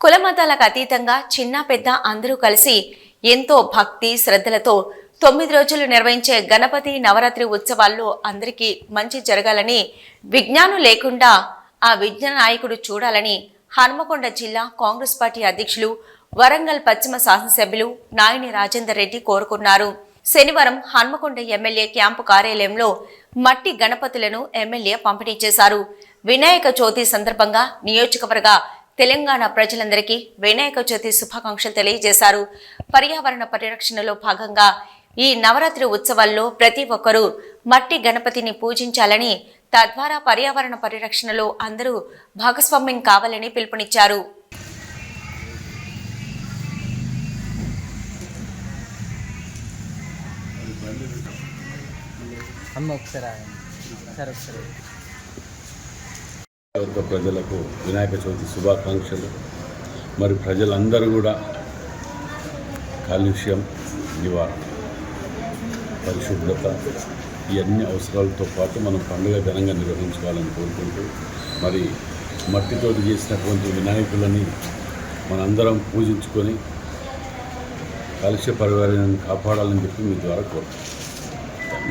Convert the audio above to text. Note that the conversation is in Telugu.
కులమతాలకు అతీతంగా చిన్న పెద్ద అందరూ కలిసి ఎంతో భక్తి శ్రద్ధలతో 9 రోజులు నిర్వహించే గణపతి నవరాత్రి ఉత్సవాల్లో అందరికీ మంచి జరగాలని, విజ్ఞానం లేకుండా ఆ విజ్ఞ నాయకుడు చూడాలని హన్మకొండ జిల్లా కాంగ్రెస్ పార్టీ అధ్యక్షులు, వరంగల్ పశ్చిమ శాసనసభ్యులు నాయని రాజేందర్ రెడ్డి కోరుకున్నారు. శనివారం హన్మకొండ ఎమ్మెల్యే క్యాంపు కార్యాలయంలో మట్టి గణపతులను ఎమ్మెల్యే పంపిణీ చేశారు. వినాయక చవితి సందర్భంగా నియోజకవర్గ తెలంగాణ ప్రజలందరికీ వినాయక చవితి శుభాకాంక్షలు తెలియజేశారు. పర్యావరణ పరిరక్షణలో భాగంగా ఈ నవరాత్రి ఉత్సవాల్లో ప్రతి ఒక్కరూ మట్టి గణపతిని పూజించాలని, తద్వారా పర్యావరణ పరిరక్షణలో అందరూ భాగస్వామ్యం కావాలని పిలుపునిచ్చారు. ప్రజలకు వినాయక చవితి శుభాకాంక్షలు. మరి ప్రజలందరూ కూడా కాలుష్యం నివారణ, పరిశుభ్రత ఈ అన్ని అవసరాలతో పాటు మనం పండుగ ఘనంగా నిర్వహించుకోవాలని కోరుకుంటూ, మరి మట్టితో చేసినటువంటి వినాయకులని మనందరం పూజించుకొని కాలుష్య పరివారాన్ని కాపాడాలని చెప్పి మీ ద్వారా కోరుకుంటున్నాం.